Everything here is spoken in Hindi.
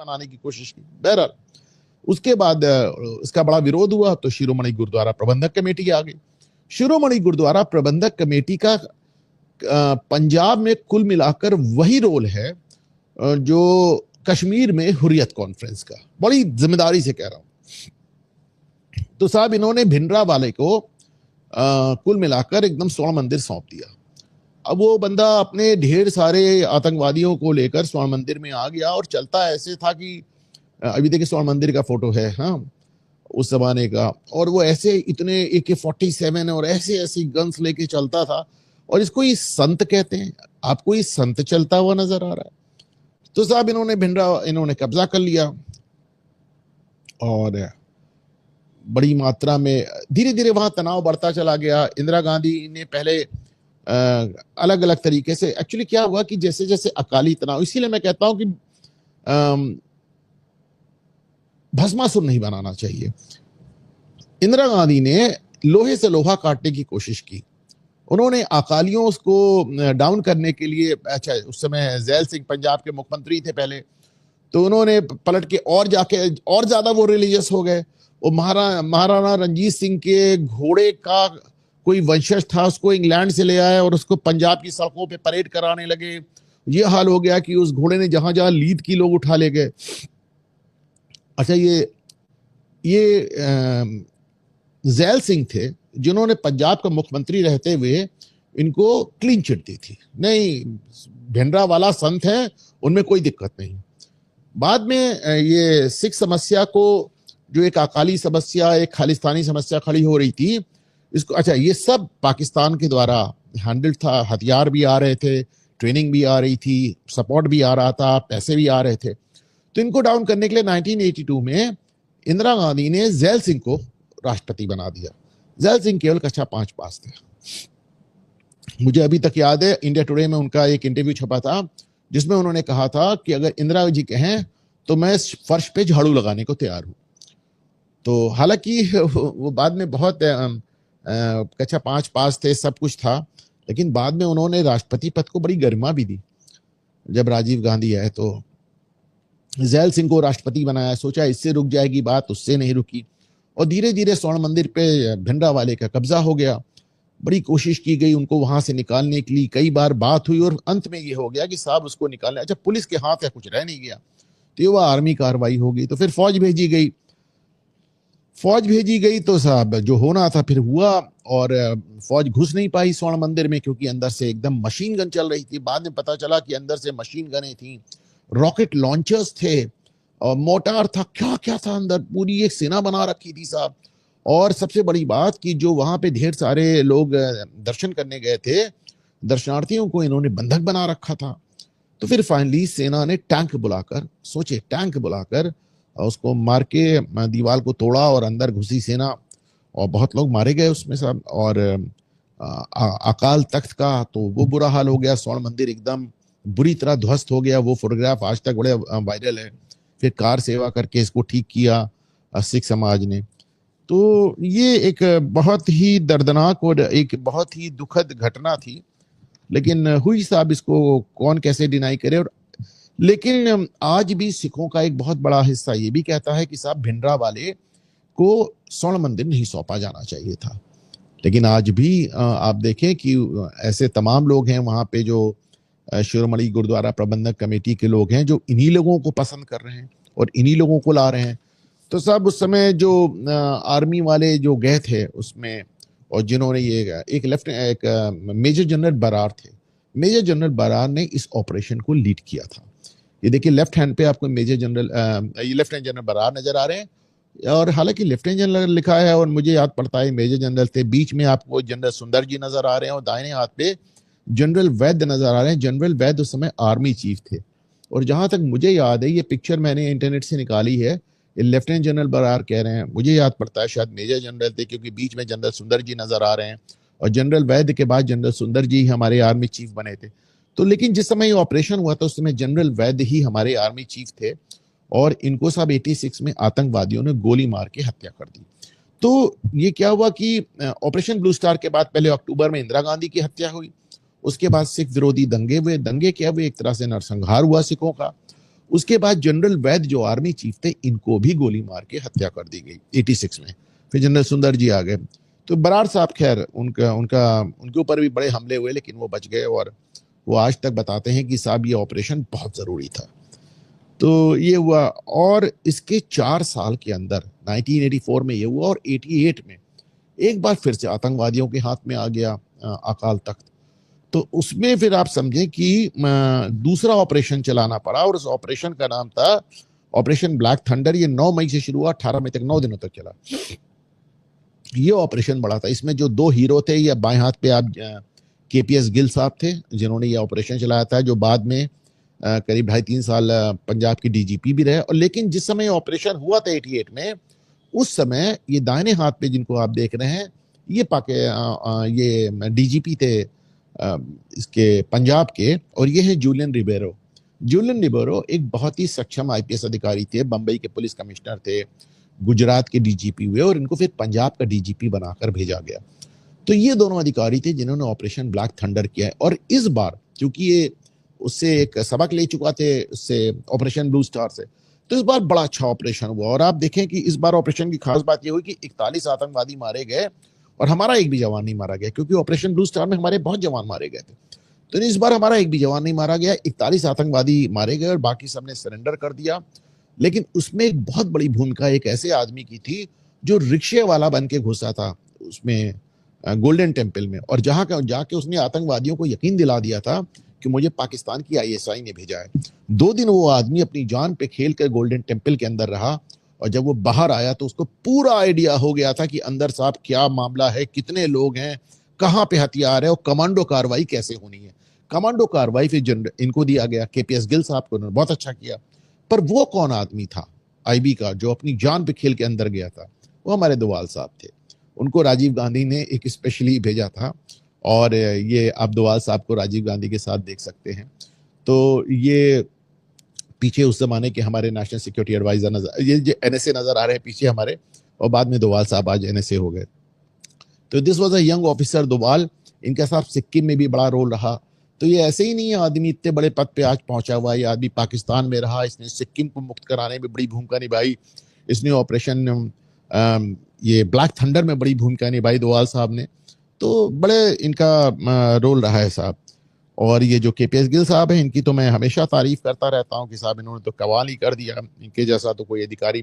बनाने की कोशिश की। बहरहाल उसके बाद इसका बड़ा विरोध हुआ तो शिरोमणि गुरुद्वारा प्रबंधक कमेटी आ गई। शिरोमणि गुरुद्वारा प्रबंधक कमेटी का पंजाब में कुल मिलाकर वही रोल है जो कश्मीर में हुर्रियत कॉन्फ्रेंस का। बड़ी जिम्मेदारी से कह रहा हूं। तो साहब इन्होंने भिंडरावाले को कुल मिलाकर एकदम स्वर्ण मंदिर सौंप दिया। अब वो बंदा अपने ढेर सारे आतंकवादियों को लेकर स्वर्ण मंदिर में आ गया और चलता ऐसे था कि अभी देखिए स्वर्ण मंदिर का फोटो है, हाँ, उस जमाने का, और वो ऐसे इतने AK-47 और ऐसे ऐसी गन्स लेके चलता था। और इसको ये संत कहते हैं। आपको ये संत चलता हुआ नजर आ रहा है। तो साहब इन्होंने कब्जा कर लिया और बड़ी मात्रा में धीरे धीरे वहां तनाव बढ़ता चला गया। इंदिरा गांधी ने पहले अलग अलग तरीके से, एक्चुअली क्या हुआ कि जैसे जैसे अकाली तनाव, इसीलिए मैं कहता हूं कि भस्मासुर नहीं बनाना चाहिए। इंदिरा गांधी ने लोहे से लोहा काटने की कोशिश की। उन्होंने अकालियों को डाउन करने के लिए, अच्छा उस समय जैल सिंह पंजाब के मुख्यमंत्री थे पहले, तो उन्होंने पलट के और जाके और ज्यादा वो रिलीजियस हो गए। वो महाराणा रंजीत सिंह के घोड़े का कोई वंशज था, उसको इंग्लैंड से ले आया और उसको पंजाब की सड़कों पे परेड कराने लगे। ये हाल हो गया कि उस घोड़े ने जहां जहां लीद की लोग उठा ले गए। अच्छा ये जैल सिंह थे जिन्होंने पंजाब का मुख्यमंत्री रहते हुए इनको क्लीन चिट दी थी। नहीं, भिंडरावाला संत है, उनमें कोई दिक्कत नहीं। बाद में ये सिख समस्या को, जो एक अकाली समस्या, एक खालिस्तानी समस्या खड़ी हो रही थी, इसको, अच्छा ये सब पाकिस्तान के द्वारा हैंडल्ड था। हथियार भी आ रहे थे, ट्रेनिंग भी आ रही थी, सपोर्ट भी आ रहा था, पैसे भी आ रहे थे। तो इनको डाउन करने के लिए 1982 में इंदिरा गांधी ने जैल सिंह को राष्ट्रपति बना दिया। जैल सिंह केवल कक्षा 5 पास थे। मुझे अभी तक याद है, इंडिया टुडे में उनका एक इंटरव्यू छपा था जिसमें उन्होंने कहा था कि अगर इंदिरा जी कहें तो मैं फर्श पे झाड़ू लगाने को तैयार हूं। तो हालांकि वो बाद में बहुत कक्षा 5 पास थे, सब कुछ था, लेकिन बाद में उन्होंने राष्ट्रपति पद को बड़ी गरिमा भी दी। जब राजीव गांधी आए तो जैल सिंह को राष्ट्रपति बनाया। सोचा इससे रुक जाएगी बात, उससे नहीं रुकी और धीरे धीरे स्वर्ण मंदिर पे भिंडरावाले का कब्जा हो गया। बड़ी कोशिश की गई उनको वहां से निकालने के लिए, कई बार बात हुई और अंत में ये हो गया कि साहब उसको निकालने, अच्छा पुलिस के हाथ है, कुछ रह नहीं गया, तो वह आर्मी कार्रवाई हो गई। तो फिर फौज भेजी गई तो साहब जो होना था फिर हुआ। और फौज घुस नहीं पाई स्वर्ण मंदिर में क्योंकि अंदर से एकदम मशीन गन चल रही थी। बाद में पता चला कि अंदर से मशीन गनें थी, रॉकेट लॉन्चर्स थे और मोटार था, क्या क्या था अंदर, पूरी एक सेना बना रखी थी साहब। और सबसे बड़ी बात कि जो वहां पे ढेर सारे लोग दर्शन करने गए थे, दर्शनार्थियों को इन्होंने बंधक बना रखा था। तो फिर फाइनली सेना ने टैंक बुलाकर उसको मार के दीवार को तोड़ा और अंदर घुसी सेना और बहुत लोग मारे गए उसमें सब। और अकाल तख्त का तो वो बुरा हाल हो गया, स्वर्ण मंदिर एकदम बुरी तरह ध्वस्त हो गया। वो फोटोग्राफ आज तक बड़े वायरल है। फिर कार सेवा करके इसको ठीक किया सिख समाज ने। तो ये एक बहुत ही दर्दनाक और एक बहुत ही दुखद घटना थी, लेकिन हुई साहब, इसको कौन कैसे डिनाई करे। और लेकिन आज भी सिखों का एक बहुत बड़ा हिस्सा ये भी कहता है कि साहब भिंडरावाले को स्वर्ण मंदिर नहीं सौंपा जाना चाहिए था। लेकिन आज भी आप देखें कि ऐसे तमाम लोग हैं वहां पे जो शिरोमणि गुरुद्वारा प्रबंधक कमेटी के लोग हैं जो इन्हीं लोगों को पसंद कर रहे हैं और इन्हीं लोगों को ला रहे हैं। तो साहब उस समय जो आर्मी वाले जो गए थे उसमें, और जिन्होंने ये एक मेजर जनरल बरार थे, मेजर जनरल बरार ने इस ऑपरेशन को लीड किया था। ये देखिए लेफ्ट हैंड पे आपको लेफ्टिनेंट जनरल बरार नजर आ रहे हैं, और हालांकि लेफ्टिनेंट जनरल लिखा है और मुझे याद पड़ता है मेजर जनरल थे। बीच में आपको जनरल सुंदर जी नजर आ रहे हैं और दाहिने हाथ पे जनरल वैद्य नजर आ रहे हैं। जनरल वैद्य उस समय आर्मी चीफ थे। और जहां तक मुझे याद है, ये पिक्चर मैंने इंटरनेट से निकाली है, ये लेफ्टिनेंट जनरल बरार कह रहे हैं, मुझे याद पड़ता है शायद मेजर जनरल थे क्योंकि बीच में जनरल सुंदर जी नजर आ रहे हैं और जनरल वैद्य के बाद जनरल सुंदर जी हमारे आर्मी चीफ बने थे। तो लेकिन जिस समय ये ऑपरेशन हुआ था उस समय जनरल वैद्य ही हमारे आर्मी चीफ थे और इनको सब 86 में आतंकवादियों ने गोली मार के हत्या कर दी। तो ये क्या हुआ कि ऑपरेशन ब्लू स्टार के बाद पहले अक्टूबर में इंदिरा गांधी की हत्या हुई, उसके बाद सिख विरोधी दंगे हुए। दंगे क्या हुए, एक तरह से नरसंहार हुआ सिखों का। उसके बाद जनरल वैद जो आर्मी चीफ थे, इनको भी गोली मार के हत्या कर दी गई 86 में। फिर जनरल सुंदर जी आ गए। तो बराड़ साहब, खैर उनका उनका उनके ऊपर भी बड़े हमले हुए, लेकिन वो बच गए और वो आज तक बताते हैं कि साहब ये ऑपरेशन बहुत जरूरी था। तो ये हुआ, और इसके 4 साल के अंदर 1984 में ये हुआ, और 88 में एक बार फिर से आतंकवादियों के हाथ में आ गया अकाल तख्त। तो उसमें फिर आप समझें कि दूसरा ऑपरेशन चलाना पड़ा, और उस ऑपरेशन का नाम था ऑपरेशन ब्लैक थंडर। ये 9 मई से शुरू हुआ, 18 मई तक 9 दिनों तक चला। ये ऑपरेशन बड़ा था। इसमें जो 2 हीरो थे, ये बाएं हाथ पे आप केपीएस गिल साहब थे, जिन्होंने ये ऑपरेशन चलाया था, जो बाद में करीब 2.5-3 साल पंजाब के डीजीपी भी रहे। और लेकिन जिस समय ऑपरेशन हुआ था 88 में, उस समय ये दाहिने हाथ पे जिनको आप देख रहे हैं, ये डीजीपी थे इसके पंजाब के, और ये है जूलियन रिबेरो। जूलियन रिबेरो एक बहुत ही सक्षम आईपीएस अधिकारी थे, बंबई के पुलिस कमिश्नर थे, गुजरात के डीजीपी हुए, और इनको फिर पंजाब का डीजीपी बनाकर भेजा गया। तो ये दोनों अधिकारी थे जिन्होंने ऑपरेशन ब्लैक थंडर किया है। और इस बार क्योंकि ये उससे एक सबक ले चुका थे, उससे ऑपरेशन ब्लू स्टार से, तो इस बार बड़ा अच्छा ऑपरेशन हुआ। और आप देखें कि इस बार ऑपरेशन की खास बात यह हुई कि 41 आतंकवादी मारे गए, और हमारा एक भी जवान नहीं मारा गया, क्योंकि ऑपरेशन ब्लू स्टार में हमारे बहुत जवान मारे गए थे। तो इस बार हमारा एक भी जवान नहीं मारा गया, 41 आतंकवादी मारे गए और बाकी सबने सरेंडर कर दिया। लेकिन उसमें एक बहुत बड़ी भूमिका एक ऐसे आदमी की थी जो रिक्शे वाला बन के घुसा था उसमें गोल्डन टेम्पल में, और जहां का जाके उसने आतंकवादियों को यकीन दिला दिया था कि मुझे पाकिस्तान की आईएसआई ने भेजा है। 2 दिन वो आदमी अपनी जान पे खेल कर गोल्डन टेम्पल के अंदर रहा, और जब वो बाहर आया तो उसको पूरा आइडिया हो गया था कि अंदर साहब क्या मामला है, कितने लोग हैं, कहां पे हथियार है, और कमांडो कार्रवाई कैसे होनी है। कमांडो कार्रवाई फिर इनको दिया गया, केपीएस गिल साहब को, उन्होंने बहुत अच्छा किया। पर वो कौन आदमी था आईबी का जो अपनी जान पे खेल के अंदर गया था? वो हमारे दोवाल साहब थे। उनको राजीव गांधी ने एक स्पेशली भेजा था, और ये आप दोवाल साहब को राजीव गांधी के साथ देख सकते हैं। तो ये पीछे उस जमाने के हमारे नेशनल सिक्योरिटी एडवाइजर नजर, ये जो एनएसए नजर आ रहे हैं पीछे हमारे, और बाद में दोवाल साहब आज एनएसए हो गए। तो this was a young officer Doval. इनका साहब सिक्किम में भी बड़ा रोल रहा। तो ये ऐसे ही नहीं है आदमी इतने बड़े पद पे आज पहुंचा हुआ है। ये आदमी पाकिस्तान में रहा, इसने सिक्किम को मुक्त कराने में बड़ी भूमिका निभाई। इसने ऑपरेशन ये ब्लैक थंडर में बड़ी भूमिका निभाई दोवाल साहब ने। तो बड़े इनका रोल रहा है साहब। और ये जो केपीएस गिल साहब हैं, इनकी तो मैं हमेशा तारीफ करता रहता हूँ कि साहब इन्होंने तो कमाल ही कर दिया। इनके जैसा तो कोई अधिकारी